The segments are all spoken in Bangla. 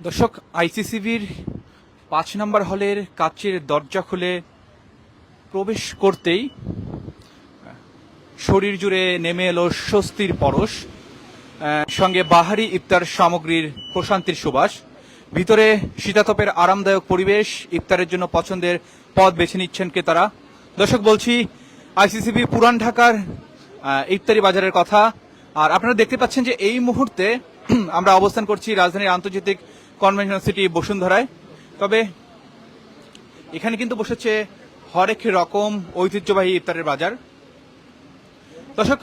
দর্শক, আইসিসিবির ৫ নম্বর হলের কাচের দরজা খুলে প্রবেশ করতেই শরীর জুড়ে নেমে এলো স্বস্তির পরশ, সঙ্গে বাহারি ইফতার সামগ্রীর প্রশান্তির সুবাস। ভিতরে শীতাতপের আরামদায়ক পরিবেশ, ইফতারের জন্য পছন্দের পদ বেছে নিচ্ছেন ক্রেতারা। দর্শক, বলছি আইসিসিবি পুরান ঢাকার ইফতারি বাজারের কথা। আর আপনারা দেখতে পাচ্ছেন যে এই মুহূর্তে আমরা অবস্থান করছি রাজধানীর আন্তর্জাতিক কনভেনশন সিটি বসুন্ধরায়। তবে এখানে কিন্তু বসেছে হরেক রকম ঐতিহ্যবাহী ইফতারের বাজার। দর্শক,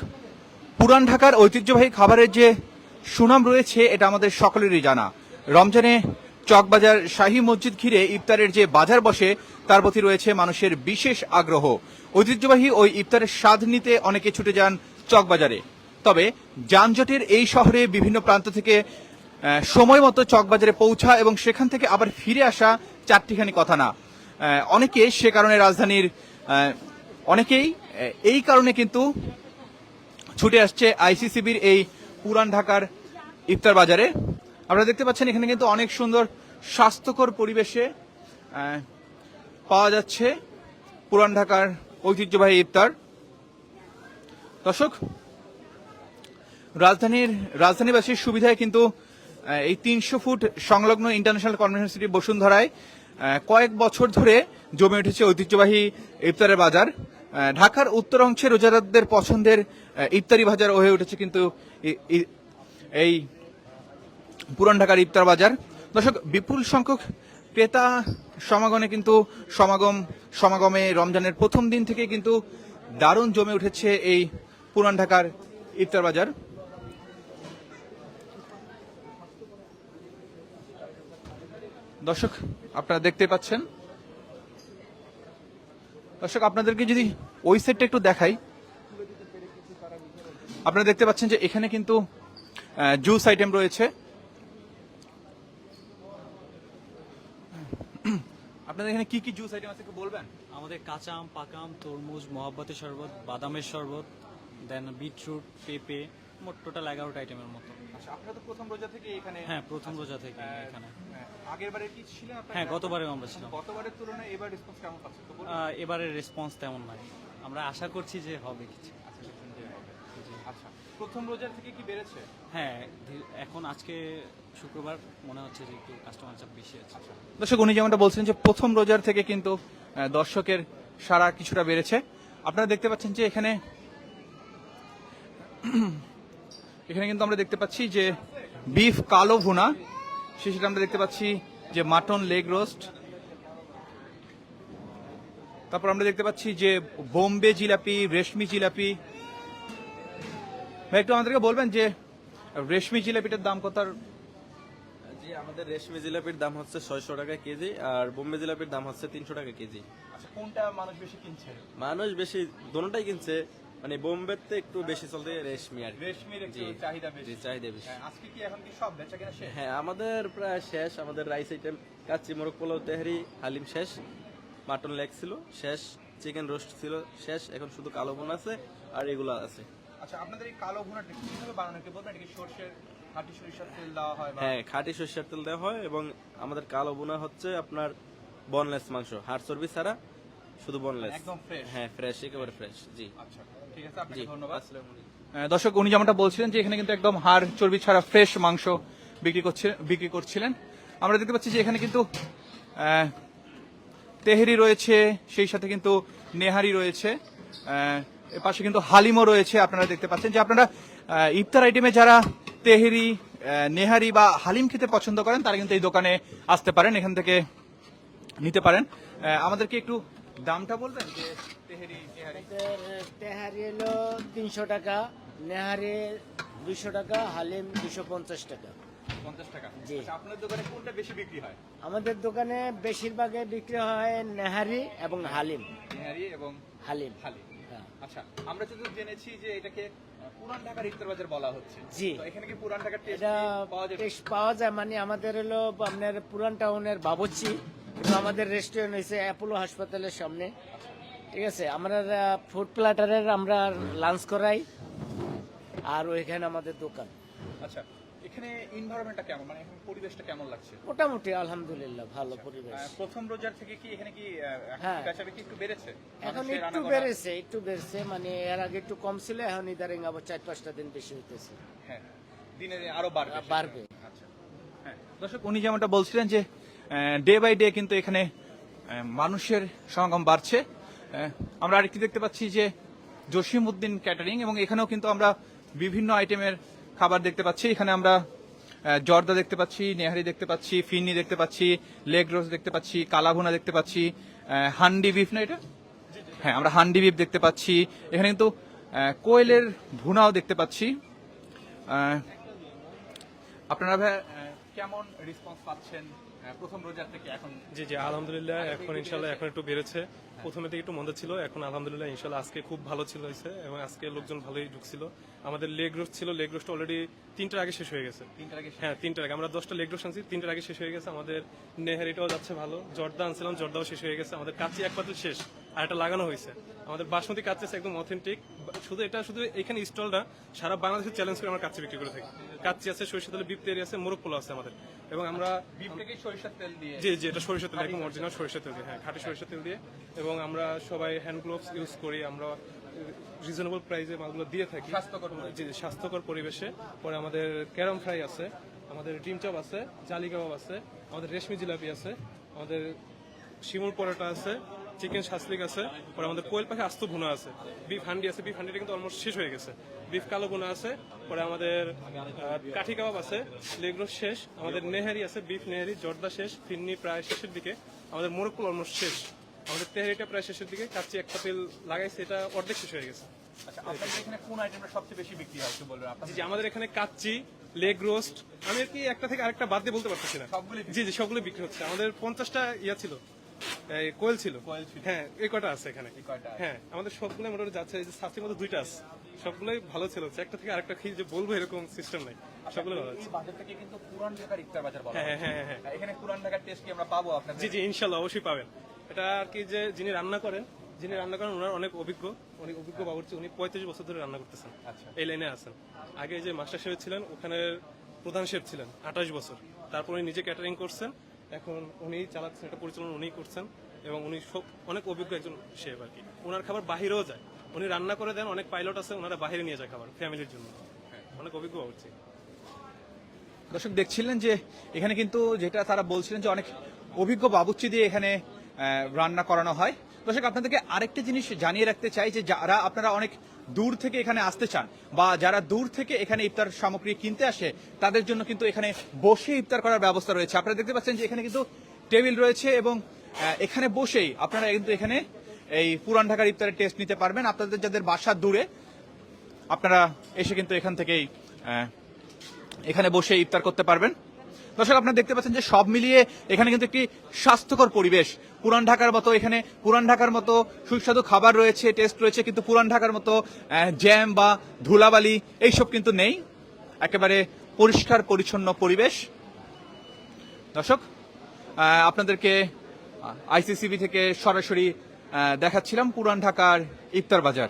পুরান ঢাকার ঐতিহ্যবাহী খাবারের যে সুনাম রয়েছে এটা আমাদের সকলেরই জানা। রমজানে চকবাজার শাহী মসজিদ ঘিরে ইফতারের যে বাজার বসে তার প্রতি রয়েছে মানুষের বিশেষ আগ্রহ। ঐতিহ্যবাহী ওই ইফতারের স্বাদ নিতে অনেকে ছুটে যান চকবাজারে। তবে যানজটের এই শহরে বিভিন্ন প্রান্ত থেকে সময় মতো চকবাজারে পৌঁছা এবং সেখান থেকে আবার ফিরে আসা চারটিখানি কথা না। অনেকে সে কারণে রাজধানীর অনেকেই এই কারণে কিন্তু ছুটে আসছে আইসিসিবির এই পুরান ঢাকার ইফতার বাজারে। আপনারা দেখতে পাচ্ছেন এখানে কিন্তু অনেক সুন্দর স্বাস্থ্যকর পরিবেশে পাওয়া যাচ্ছে পুরান ঢাকার ঐতিহ্যবাহী ইফতার। দর্শক, রাজধানীবাসীর সুবিধায় কিন্তু এই ৩০০ ফুট সংলগ্ন ইন্টারন্যাশনাল কনভেনশন সিটি বসুন্ধরায় কয়েক বছর ধরে জমে উঠেছে ঐতিহ্যবাহী ইফতারের বাজার। ঢাকার উত্তর অংশে রোজাদারদের পছন্দের ইফতারি বাজার হয়ে উঠেছে কিন্তু এই পুরান ঢাকার ইফতার বাজার। দর্শক, বিপুল সংখ্যক ক্রেতা সমাগমে রমজানের প্রথম দিন থেকে কিন্তু দারুণ জমে উঠেছে এই পুরান ঢাকার ইফতার বাজার। দর্শক, আপনারা দেখতে পাচ্ছেন। দর্শক, আপনাদেরকে যদি ওই সেটটা একটু দেখাই, আপনারা দেখতে পাচ্ছেন যে এখানে কিন্তু জুস আইটেম রয়েছে। আপনাদের এখানে কি কি জুস আইটেম আছে একটু বলবেন? আমাদের কাঁচা আম, পাকা আম, তরমুজ, মহাব্বতের শরবত, বাদামের শরবত, দেন বিটরুট, পেঁপে, মোট টোটাল 11টা আইটেমের মতো। আচ্ছা, আপনারা তো প্রথম রোজা থেকে এখানে? হ্যাঁ, প্রথম রোজা থেকে এখানে। আগের বারে কি ছিলেন আপনারা? হ্যাঁ, গতবারেও আমরা ছিলাম। গতবারের তুলনায় এবার রেসপন্স কেমন পাচ্ছেন তো বলুন? এবারের রেসপন্স তেমন নাই, আমরা আশা করছি যে হবে কিছু। আচ্ছা, প্রথম রোজার থেকে কি বেড়েছে? হ্যাঁ, এখন আজকে শুক্রবার, মনে হচ্ছে যে একটু কাস্টমার চাপ বেশি আছে। দর্শক, উনি যেমনটা বলছেন যে প্রথম রোজার থেকে কিন্তু দর্শকের সারা কিছুটা বেড়েছে। আপনারা দেখতে পাচ্ছেন যে এখানে কিন্তু আমরা দেখতে পাচ্ছি যে বিফ কালো ভুনা, সেটা আমরা দেখতে পাচ্ছি যে মাটন লেগ রোস্ট, তারপর আমরা দেখতে পাচ্ছি যে বোম্বে জিলাপি, রেশমি জিলাপি। ভাই, একটু আমাদেরকে বলবেন যে রেশমি জিলাপিটার দাম কত? জি, আমাদের রেশমি জিলাপির দাম হচ্ছে 600 টাকা কেজি, আর বোম্বে জিলাপির দাম হচ্ছে 300 টাকা কেজি। আচ্ছা, কোনটা মানুষ বেশি কিনছে? মানুষ বেশি দোনোটাই কিনছে, মানে বোম্বেতে একটু বেশি চলতে, রেশমি আর কি। রেশমির একটু জি, চাহিদা বেশি। জি, চাহিদা বেশি। আজকে কি এখন কি সব বেচা কেনা শেষ? হ্যাঁ, আমাদের প্রায় শেষ। আমাদের রাইস আইটেম কাচ্চি, মোরগ পোলাও, তেহারি, হালিম শেষ, মাটন লেগ ছিল শেষ, চিকেন রোস্ট ছিল শেষ, এখন শুধু কালো বোন আছে আর এগুলো আছে। আচ্ছা, আপনাদের এই কালো ভুনাটা কিভাবে বানানো কি বলবেন? এটা কি সরষের খাঁটি সরিষার তেল দেওয়া হয়? হ্যাঁ, খাঁটি সরষের তেল দেওয়া হয়, এবং আমাদের কালো বোনা হচ্ছে আপনার বনলেস মাংস, হাড় চর্বি ছাড়া, শুধু বনলেস, একদম ফ্রেশ? হ্যাঁ, ফ্রেশ, একেবারে ফ্রেশ। জি, আচ্ছা, ঠিক আছে, আপনাকে জি, ধন্যবাদ। আসসালামু আলাইকুম। দর্শক, উনি যেমনটা বলছিলেন যে এখানে কিন্তু একদম হাড় চর্বি ছাড়া ফ্রেশ মাংস বিক্রি করছিলেন। আমরা দেখতে পাচ্ছি যে এখানে কিন্তু তেহেরি রয়েছে, সেই সাথে কিন্তু নেহারি রয়েছে, এর পাশে কিন্তু হালিমও রয়েছে। আপনারা দেখতে পাচ্ছেন যে আপনারা ইফতার আইটেমে যারা তেহেরি, নেহারি বা হালিম খেতে পছন্দ করেন তারা কিন্তু এই দোকানে আসতে পারেন, এখান থেকে নিতে পারেন। আমাদেরকে একটু দামটা বলবেন যে তেহেরি, নেহারি? তেহারি হলো 300 টাকা, নেহারি 200 টাকা, হালিম 250 টাকা। 50 টাকা? জি। আচ্ছা, আপনার দোকানে কোনটা বেশি বিক্রি হয়? আমাদের দোকানে বেশিরভাগে বিক্রি হয় নেহারি এবং হালিম। নেহারি এবং হালিম। হালিম। হ্যাঁ। আচ্ছা, আমরা যদি জেনেছি যে এটাকে পুরান ঢাকার ইফতার বাজার বলা হচ্ছে। জি। তো এখানে কি পুরান ঢাকার টেস্ট এটা পাওয়া যাবে? টেস্ট পাওয়া যায়, মানে আমাদের হলো আপনার পুরান টাউনের বাবুর্চি, কিন্তু আমাদের রেস্টুরেন্ট হয়েছে অ্যাপোলো হাসপাতালের সামনে। ঠিক আছে, আমরা ফুড প্ল্যাটারের আমরা লাঞ্চ করাই, আর ওইখানে আমাদের দোকান। আচ্ছা, এখানে এনভায়রনমেন্টটা কেমন, মানে এখানে পরিবেশটা কেমন লাগছে? মোটামুটি আলহামদুলিল্লাহ ভালো পরিবেশ। প্রথম রোজার থেকে কি এখানে কি হ্যাঁ। বেচাবেচি একটু বেড়েছে? এখন মানুষের একটু আনাগোনা? বেড়েছে, মানে এর আগে একটু কম ছিল, এখন ইদারিং আবার 4-5টা দিন বেশি হইতেছে। হ্যাঁ, দিনে দিনে আরো বাড়বে। বাড়বে। আচ্ছা, হ্যাঁ দর্শক, উনি যেমনটা বলছিলেন যে ডে বাই ডে কিন্তু এখানে মানুষের সমাগম বাড়ছে। আমরা আরেকটি দেখতে পাচ্ছি যে জসিমউদ্দিন ক্যাটারিং, এবং এখানেও কিন্তু আমরা বিভিন্ন আইটেমের খাবার দেখতে পাচ্ছি। এখানে আমরা জর্দা দেখতে পাচ্ছি, নেহারি দেখতে পাচ্ছি, ফিরনি দেখতে পাচ্ছি, লেগ রোস্ট দেখতে পাচ্ছি, কালাভুনা দেখতে পাচ্ছি, হান্ডি বিফ না এটা? হ্যাঁ, আমরা হান্ডি বিফ দেখতে পাচ্ছি। এখানে কিন্তু কোয়েলের ভুনাও দেখতে পাচ্ছি। আপনারা ভাই কেমন রেসপন্স পাচ্ছেন প্রথম রোজার থেকে এখন? জি জি আলহামদুলিল্লাহ, এখন ইনশাল্লাহ এখন একটু বেড়েছে। প্রথমে থেকে একটু মন্দা ছিল, এখন আলহামদুলিল্লাহ ইনশাল্লাহ আজকে খুব ভালো ছিল হয়েছে, এবং আজকে লোকজন ভালোই ঢুকছিল। আমাদের লেগ রোস্ট ছিল, লেগ রোস্ট অলরেডি 3টার আগে শেষ হয়ে গেছে। 3টার আগে? হ্যাঁ 3টার আগে। আমরা 10টা লেগ রোস্ট আনছি, 3টার আগে শেষ হয়ে গেছে। আমাদের নেহারিটাও যাচ্ছে ভালো, জর্দা আনছিলাম, জর্দাও শেষ হয়ে গেছে। আমাদের কাচ্চি এক পাতিল শেষ, আর এটা লাগানো হয়েছে। আমাদের বাসমতি কাচ্চি আছে একদম অথেন্টিক। শুধু এখানে স্টল না, সারা বাংলাদেশের চ্যালেঞ্জ করে আমরা কাচ্চি বিক্রি করে থাকি। কাচ্চি আছে, সরিষা তেলে বিপ তৈরি আছে, মোরগ পোলাও আছে আমাদের। এবং আমরা বিফটাকে সরিষার তেল দিয়ে? জি জি, এটা সরিষা তেল, একদম অরিজিনাল সরিষা তেল দিয়ে, হ্যাঁ খাঁটি সরিষা তেল দিয়ে। এবং আমরা সবাই হ্যান্ড গ্লোভস ইউজ করি, আমরা রিজনেবল প্রাইসে মালগুলো দিয়ে থাকি। জি জি, স্বাস্থ্যকর পরিবেশে। পরে আমাদের ক্যারম ফ্রাই আছে, আমাদের ডিম চপ আছে, জালি কাবাব আছে, আমাদের রেশমি জিলাপি আছে, আমাদের শিমুল পরোটা আছে, চিকেন শাসলিক আছে, পরে আমাদের কোয়েল পাখি আস্ত ভুনা আছে, বিফ হান্ডি আছে, বিফ হান্ডিটা কিন্তু অলমোস্ট শেষ হয়ে গেছে, বিফ কালো ভুনা আছে, পরে আমাদের কাঠি কাবাব আছে, লেগ রোস্ট শেষ, আমাদের নেহারি আছে, বিফ নেহারি, জর্দা শেষ, ফিরনি প্রায় শেষের দিকে, আমাদের মোরগ পোলাও অলমোস্ট শেষ, আমাদের তেহারিটা প্রায় শেষের দিকে, কাচ্চি এক পাতিল লাগাইছে, এটা অর্ধেক শেষ হয়ে গেছে। আচ্ছা, আপনাদের এখানে কোন আইটেমটা সবচেয়ে বেশি বিক্রি হয় একটু বলবেন আপনাদের? জি জি, আমাদের এখানে কাচ্চি, লেগ রোস্ট, আমি আর কি একটা থেকে আরেকটা বাদ দিয়ে বলতে পারতেছি না। সবগুলোই জি জি, সবগুলো বিক্রি হচ্ছে। আমাদের 50টা ইয়া ছিল, এই কোয়েল ছিল। হ্যাঁ, এই কটা আছে এখানে। হ্যাঁ, আমাদের সবগুলো মোটামুটি যাচ্ছে। এই যে সাথীর মধ্যে 2টা আছে, সবগুলোই ভালো ছিল। একটা থেকে আরেকটা খেয়ে যে বলবো এরকম সিস্টেম নাই, সবগুলো ভালো আছে। এই বাজারটাকে কিন্তু পুরান ঢাকার ইফতার বাজার বলা হয়। হ্যাঁ হ্যাঁ হ্যাঁ। এখানে পুরান ঢাকার টেস্ট কি আমরা পাবো আপনাদের? জি জি, ইনশাল্লাহ অবশ্যই পাবেন। এটা আর কি যে যিনি রান্না করেন ওনার অনেক অভিজ্ঞ বাবুর্চি। উনি 35 বছর ধরে রান্না করতেছেন, এই লাইনে আছেন। আগে যে মাস্টার শেফ ছিলেন, ওখানে প্রধান শেফ ছিলেন 28 বছর। তারপর উনি নিজে ক্যাটারিং করছেন, এখন উনি চালাচ্ছেন, এটা পরিচালনা উনিই করছেন, এবং উনি অনেক অভিজ্ঞ একজন শেফ আর কি। ওনার খাবার বাহিরেও যায়, উনি রান্না করে দেন। অনেক পাইলট আছে, ওনারা বাইরে নিয়ে যায় খাবার ফ্যামিলির জন্য। অনেক অভিজ্ঞ বাবুর্চি। দর্শক দেখছিলেন যে এখানে কিন্তু যেটা তারা বলছিলেন যে অনেক অভিজ্ঞ বাবুর্চি দিয়ে এখানে রান্না করানো হয়। দর্শক, আপনাদেরকে আরেকটা জিনিস জানিয়ে রাখতে চাই যে যারা আপনারা অনেক দূর থেকে এখানে আসতে চান, বা যারা দূর থেকে এখানে ইফতার সামগ্রী কিনতে আসে, তাদের জন্য কিন্তু এখানে বসে ইফতার করার ব্যবস্থা রয়েছে। আপনারা দেখতে পাচ্ছেন যে এখানে কিন্তু টেবিল রয়েছে, এবং এখানে বসেই আপনারা কিন্তু এখানে এই পুরান ঢাকার ইফতারের টেস্ট নিতে পারবেন। আপনাদের যাদের বাসা দূরে, আপনারা এসে কিন্তু এখান থেকেই এখানে বসে ইফতার করতে পারবেন। দর্শক, আপনারা দেখতে পাচ্ছেন যে সব মিলিয়ে এখানে কিন্তু একটি স্বাস্থ্যকর পরিবেশ। পুরান ঢাকার মতো এখানে পুরান ঢাকার মতো সুস্বাদু খাবার রয়েছে, টেস্ট রয়েছে, কিন্তু পুরান ঢাকার মতো জ্যাম বা ধুলাবালি এইসব কিন্তু নেই। একেবারে পরিষ্কার পরিচ্ছন্ন পরিবেশ। দর্শক, আপনাদেরকে আইসিসিবি থেকে সরাসরি দেখাচ্ছিলাম পুরান ঢাকার ইফতার বাজার।